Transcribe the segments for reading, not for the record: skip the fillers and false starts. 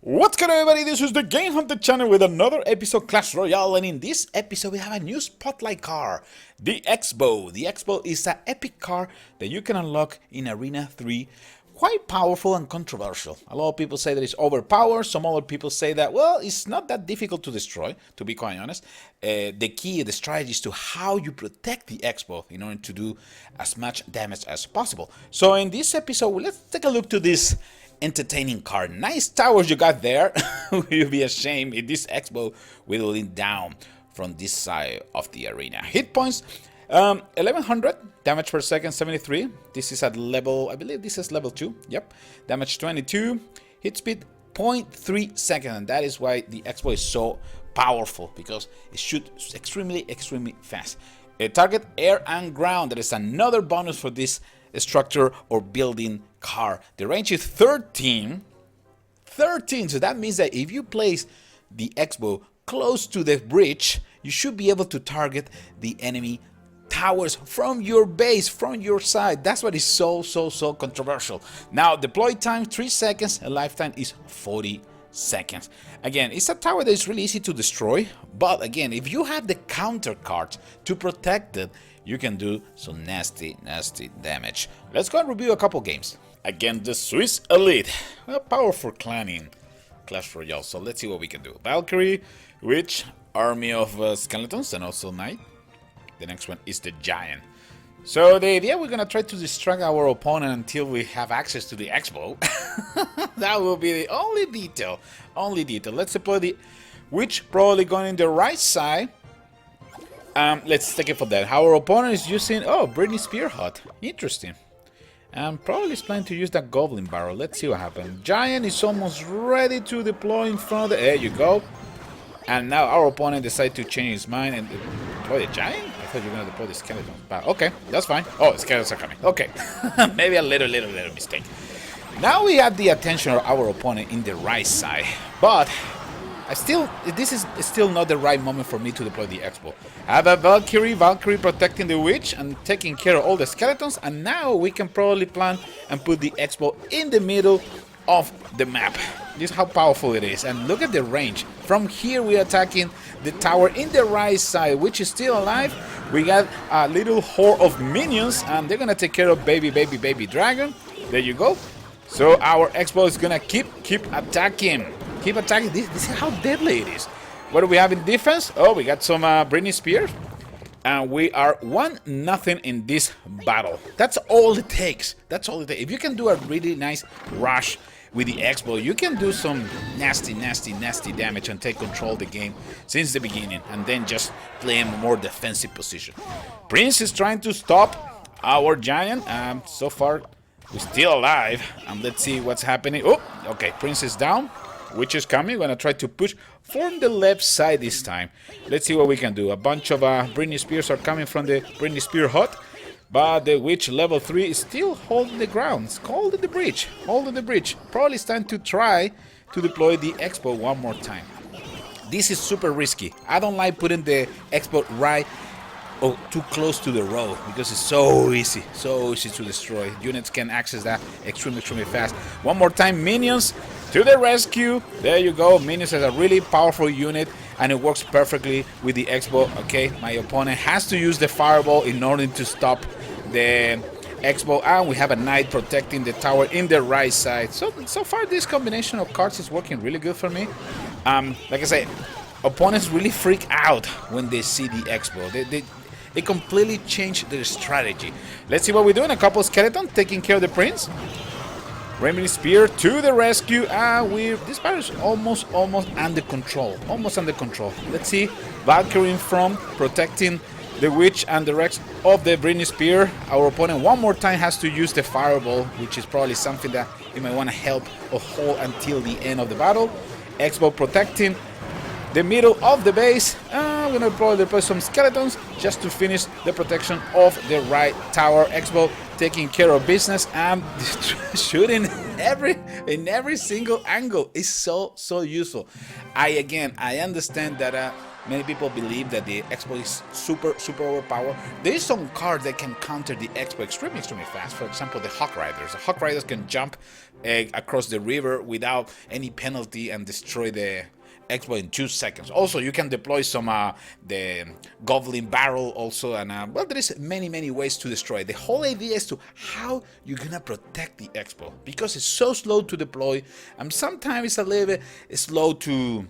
What's good, everybody? This is the Game Hunter channel with another episode Clash Royale, and in this episode we have a new spotlight car, the X-Bow. The X-Bow is an epic car that you can unlock in Arena 3. Quite powerful and controversial. A lot of people say that it's overpowered. Some other people say that, well, it's not that difficult to destroy, to be quite honest. The key, the strategy is to how you protect the X-Bow in order to do as much damage as possible. So in this episode, let's take a look to this entertaining car. Nice towers you got there. It would be a shame if this X-Bow will lean down from this side of the arena. Hit points 1100, damage per second 73. This is at level, I believe this is level 2. Yep. Damage 22, hit speed 0.3 seconds, and that is why the X-Bow is so powerful, because it shoots extremely fast. Target air and ground, that is another bonus for this structure or building car. The range is 13, so that means that if you place the X-Bow close to the bridge, you should be able to target the enemy towers from your base, from your side. That's what is so controversial. Now, deploy time 3 seconds, and lifetime is 40 seconds. Again, it's a tower that is really easy to destroy, but again, if you have the counter cards to protect it, you can do some nasty damage. Let's go and review a couple games. Again, the Swiss Elite, a powerful clan in Clash Royale. So let's see what we can do. Valkyrie, Witch, army of skeletons, and also Knight. The next one is the Giant. So the idea, we're gonna try to distract our opponent until we have access to the X-Bow. That will be the only detail. Let's deploy the Witch, probably going in the right side. Let's take it for that. Our opponent is using, Britney Spear hut. Interesting. Probably is planning to use that Goblin Barrel. Let's see what happens. Giant is almost ready to deploy in front of the... There you go. And now our opponent decided to change his mind and deploy the Giant? I thought you were going to deploy the Skeleton. But okay, that's fine. Oh, the Skeletons are coming. Okay. Maybe a little mistake. Now we have the attention of our opponent in the right side. But this is still not the right moment for me to deploy the X-Bow. I have a Valkyrie protecting the Witch and taking care of all the skeletons, and now we can probably plan and put the X-Bow in the middle of the map. This is how powerful it is, and look at the range. From here we are attacking the tower in the right side, which is still alive. We got a little horde of minions, and they're gonna take care of baby dragon. There you go. So our X-Bow is gonna keep attacking. Keep attacking. This is how deadly it is. What do we have in defense? Oh, we got some Britney Spears. And we are 1-0 in this battle. That's all it takes. If you can do a really nice rush with the X-Bow, you can do some nasty damage and take control of the game since the beginning, and then just play a more defensive position. Prince is trying to stop our Giant. So far, we're still alive. Let's see what's happening. Oh, okay, Prince is down. Witch is coming. We're gonna try to push from the left side this time. Let's see what we can do. A bunch of Britney Spears are coming from the Britney Spear hut, but the Witch level 3 is still holding the ground. It's holding the bridge. Probably it's time to try to deploy the X-Bow one more time. This is super risky. I don't like putting the X-Bow right too close to the road, because it's so easy to destroy. Units can access that extremely fast. One more time, minions to the rescue. There you go. Minions is a really powerful unit, and it works perfectly with the X-Bow. Okay, my opponent has to use the fireball in order to stop the X-Bow, and we have a Knight protecting the tower in the right side. So far this combination of cards is working really good for me. Like I said, opponents really freak out when they see the X-Bow. They completely change their strategy. Let's see what we're doing. A couple of skeletons taking care of the Prince. Rainbow Spear to the rescue. This battle is almost under control. Let's see. Valkyrie in front, protecting the Witch and the rest of the Britney Spear. Our opponent one more time has to use the fireball, which is probably something that you might want to help or hold until the end of the battle. X-Bow protecting the middle of the base. We're gonna probably deploy some skeletons just to finish the protection of the right tower. X-Bow taking care of business and shooting in every single angle is so useful. I understand that Many people believe that the X-Bow is super overpowered. There is some cards that can counter the X-Bow extremely fast. For example, the Hawk Riders. The Hawk Riders can jump across the river without any penalty and destroy the X-Bow in 2 seconds. Also, you can deploy some the Goblin Barrel also, and well, there is many ways to destroy it. The whole idea is to how you're gonna protect the X-Bow, because it's so slow to deploy and sometimes it's a little bit slow to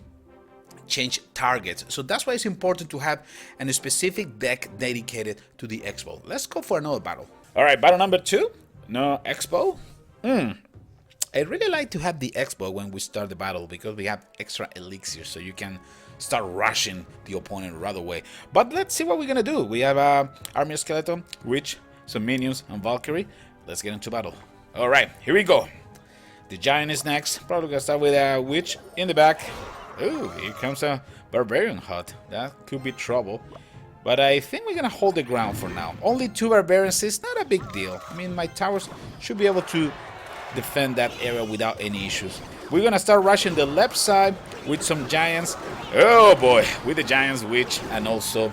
change targets. So that's why it's important to have a specific deck dedicated to the X-Bow. Let's go for another battle. All right, battle number 2. No X-Bow. I really like to have the X-Bow when we start the battle because we have extra elixir, so you can start rushing the opponent right away. But let's see what we're gonna do. We have Army of Skeleton, Witch, some minions, and Valkyrie. Let's get into battle. All right, here we go. The Giant is next. Probably gonna start with a Witch in the back. Ooh, here comes a Barbarian Hut. That could be trouble. But I think we're gonna hold the ground for now. Only 2 Barbarians is not a big deal. I mean, my towers should be able to defend that area without any issues. We're gonna start rushing the left side with some Giants. Oh boy, with the Giants, Witch, and also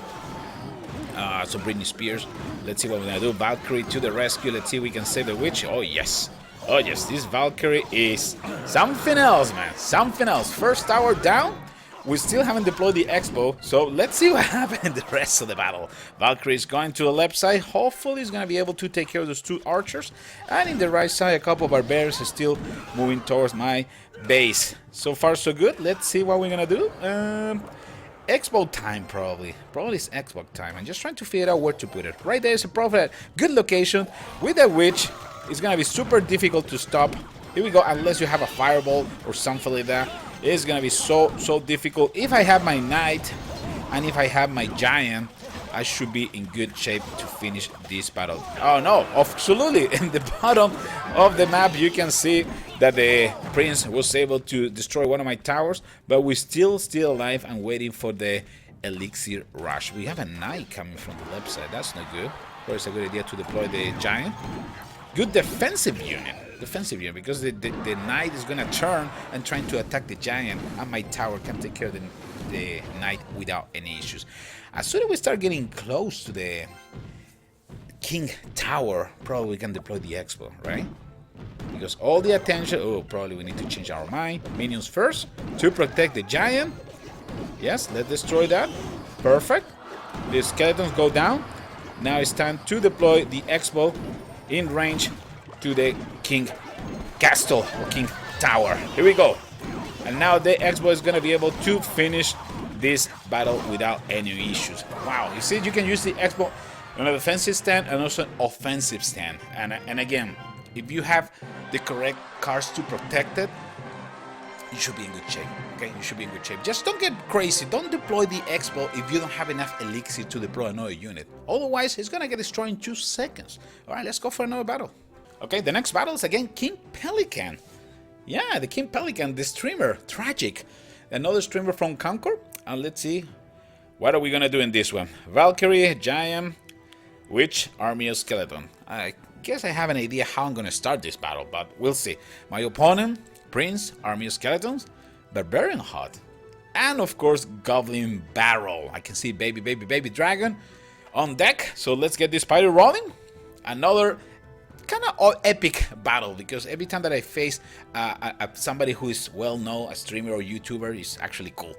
some Britney Spears. Let's see what we're gonna do. Valkyrie to the rescue. Let's see if we can save the Witch. Oh yes. Oh yes, this Valkyrie is something else, man. Something else. First tower down. We still haven't deployed the X-Bow, so let's see what happens in the rest of the battle. Valkyrie is going to the left side. Hopefully he's going to be able to take care of those 2 archers. And in the right side, a couple of barbarians are still moving towards my base. So far, so good. Let's see what we're going to do. X-Bow time, probably. Probably it's X-Bow time. I'm just trying to figure out where to put it. Right there is a probably good location. With a Witch, it's going to be super difficult to stop. Here we go, unless you have a fireball or something like that. It's gonna be so difficult. If I have my Knight and if I have my Giant, I should be in good shape to finish this battle. Oh no, absolutely. In the bottom of the map you can see that the Prince was able to destroy one of my towers, but we're still alive and waiting for the Elixir Rush. We have a Knight coming from the left side. That's not good. Of course, it's a good idea to deploy the Giant. Good defensive unit. Because the Knight is gonna turn and trying to attack the Giant, and my tower can take care of the Knight without any issues. As soon as we start getting close to the King Tower, probably we can deploy the X-Bow, right? Because all the attention, oh, probably we need to change our mind. Minions first to protect the Giant. Yes, let's destroy that. Perfect. The skeletons go down. Now it's time to deploy the X-Bow in range to the King Castle or King Tower. Here we go. And now the X-Bow is going to be able to finish this battle without any issues. Wow, you see, you can use the X-Bow on a defensive stand and also an offensive stand. And again, if you have the correct cards to protect it, you should be in good shape. Okay, you should be in good shape. Just don't get crazy. Don't deploy the X-Bow if you don't have enough elixir to deploy another unit. Otherwise, it's gonna get destroyed in 2 seconds. All right, let's go for another battle. Okay, the next battle is again King Pelican. Yeah, the King Pelican, the streamer, Tragic. Another streamer from Concord. And let's see, what are we gonna do in this one? Valkyrie, Giant, Witch, Army of Skeleton. I guess I have an idea how I'm gonna start this battle, but we'll see. My opponent, Prince, Army of Skeletons, Barbarian Hut, and of course Goblin Barrel. I can see baby dragon on deck. So let's get this party rolling. Another kind of epic battle, because every time that I face somebody who is well known, a streamer or YouTuber, is actually cool.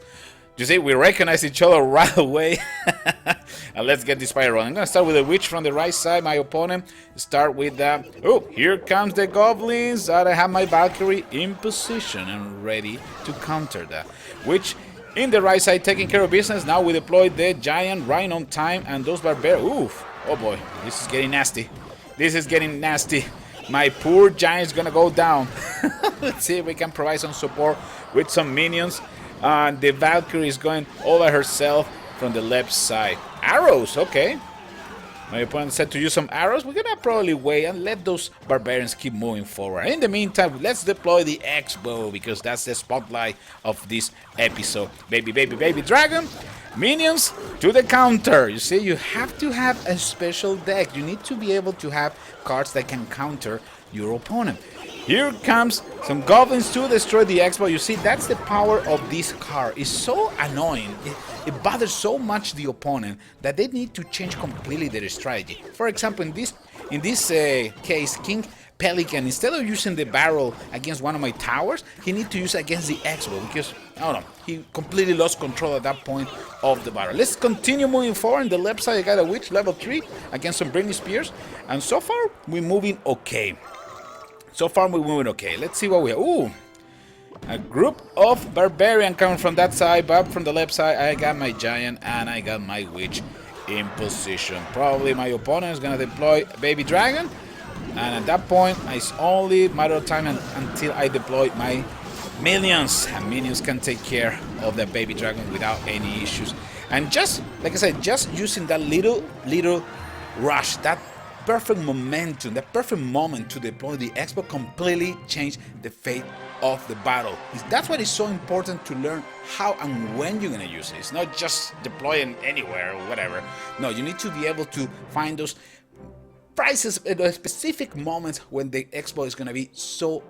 You see, we recognize each other right away. And let's get this fire rolling. I'm gonna start with the Witch from the right side. My opponent start with that. Oh, here comes the goblins. I have my Valkyrie in position and ready to counter that. Witch in the right side taking care of business. Now we deploy the Giant right on time, and those barbarians. Oof. Oh boy, this is getting nasty. This is getting nasty. My poor Giant is gonna go down. Let's see if we can provide some support with some minions. The Valkyrie is going all by herself from the left side. Arrows, okay. My opponent said to use some arrows. We're gonna probably wait and let those barbarians keep moving forward. In the meantime, let's deploy the X-Bow, because that's the spotlight of this episode. Baby dragon. Minions to the counter. You see, you have to have a special deck. You need to be able to have cards that can counter your opponent. Here comes some goblins to destroy the X-Bow. You see, that's the power of this car. It's so annoying. It bothers so much the opponent that they need to change completely their strategy. For example, in this case, King Pelican, instead of using the barrel against one of my towers, he needs to use it against the X-Bow because, I don't know, he completely lost control at that point of the battle. Let's continue moving forward. On the left side, I got a Witch level 3 against some Britney Spears. And so far, we're moving okay. Let's see what we have. Ooh, a group of Barbarian coming from that side, but from the left side, I got my Giant and I got my Witch in position. Probably my opponent is going to deploy Baby Dragon. And at that point, it's only a matter of time until I deploy my minions. And minions can take care of the Baby Dragon without any issues. And just, like I said, just using that little rush, that perfect momentum, that perfect moment to deploy the X-Bow completely changed the fate of the battle. That's why it's so important to learn how and when you're going to use it. It's not just deploying anywhere or whatever. No, you need to be able to find those prices at specific moments when the X-Bow is going to be so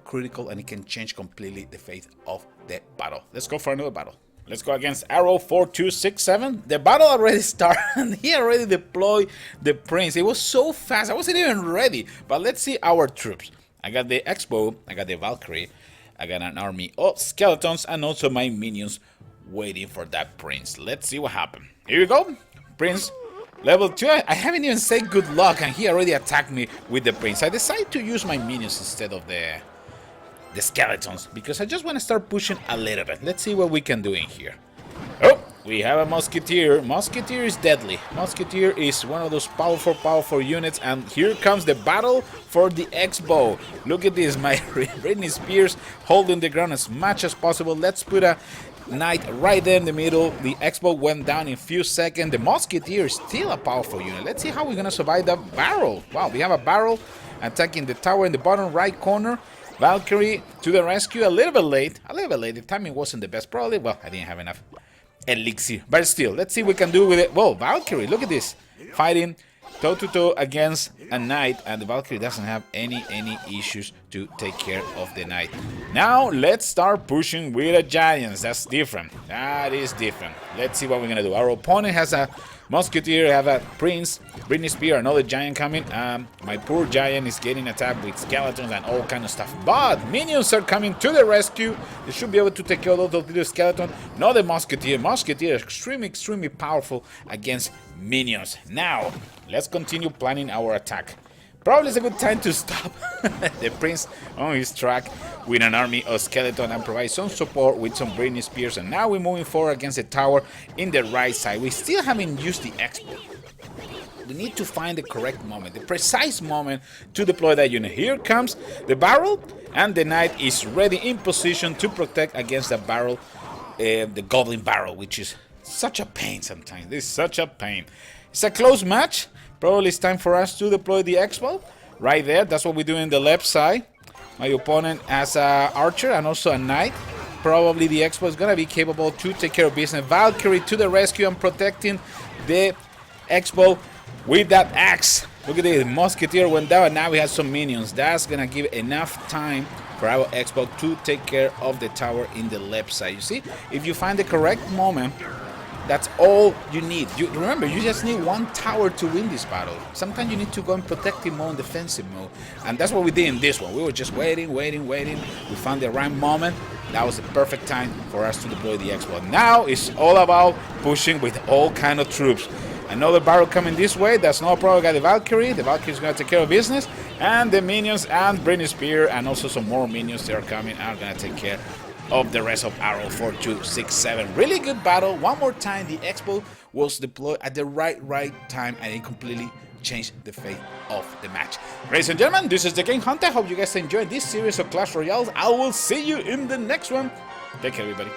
critical and it can change completely the fate of the battle. Let's go for another battle. Let's go against Arrow 4267. The battle already started and he already deployed the Prince. It was so fast, I wasn't even ready. But let's see our troops. I got the X-Bow, I got the Valkyrie, I got an army of skeletons and also my minions waiting for that Prince. Let's see what happened. Here we go. Prince level 2. I haven't even said good luck and he already attacked me with the Prince. I decided to use my minions instead of the skeletons because I just want to start pushing a little bit. Let's see what we can do in here. Oh, we have a Musketeer. Musketeer is deadly. Musketeer is one of those powerful units, and here comes the battle for the X-Bow. Look at this, my Britney Spears holding the ground as much as possible. Let's put a Knight right there in the middle. The X-Bow went down in a few seconds. The Musketeer is still a powerful unit. Let's see how we're gonna survive that barrel. Wow, we have a barrel attacking the tower in the bottom right corner. Valkyrie to the rescue, a little bit late. The timing wasn't the best, probably. Well, I didn't have enough elixir, but still, let's see what we can do with it. Whoa, Valkyrie, look at this, fighting toe-to-toe against a Knight, and the Valkyrie doesn't have any issues to take care of the Knight. Now, let's start pushing with the Giants. That's different. That is different. Let's see what we're gonna do. Our opponent has a Musketeer, have a Prince, Britney Spears, another Giant coming. My poor Giant is getting attacked with skeletons and all kind of stuff. But minions are coming to the rescue. They should be able to take care of those little skeletons. Not the Musketeer. Musketeer is extremely powerful against minions. Now, let's continue planning our attack. Probably it's a good time to stop the Prince on his track with an army of skeleton and provide some support with some Britney Spears. And now we're moving forward against the tower in the right side. We still haven't used the X-Bow. We need to find the correct moment, the precise moment to deploy that unit. Here comes the barrel, and the Knight is ready in position to protect against the barrel, the Goblin barrel, which is such a pain sometimes. This is such a pain. It's a close match. Probably it's time for us to deploy the X-Bow right there. That's what we do in the left side. My opponent has an archer and also a Knight. Probably the X-Bow is going to be capable to take care of business. Valkyrie to the rescue and protecting the X-Bow with that axe. Look at this, Musketeer went down and now we have some minions. That's going to give enough time for our X-Bow to take care of the tower in the left side. You see, if you find the correct moment, that's all you need. Remember, you just need one tower to win this battle. Sometimes you need to go in protective mode, defensive mode. And that's what we did in this one. We were just waiting. We found the right moment. That was the perfect time for us to deploy the X-Bow. Now it's all about pushing with all kind of troops. Another barrel coming this way. That's no problem. We got the Valkyrie. The Valkyrie is going to take care of business. And the minions and Britney Spears and also some more minions that are coming are going to take care of the rest of Arrow 4267. Really good battle. One more time, the X-Bow was deployed at the right time, and it completely changed the fate of the match. Ladies and gentlemen, this is TheGameHuntah. Hope you guys enjoyed this series of Clash Royale. I will see you in the next one. Take care, everybody.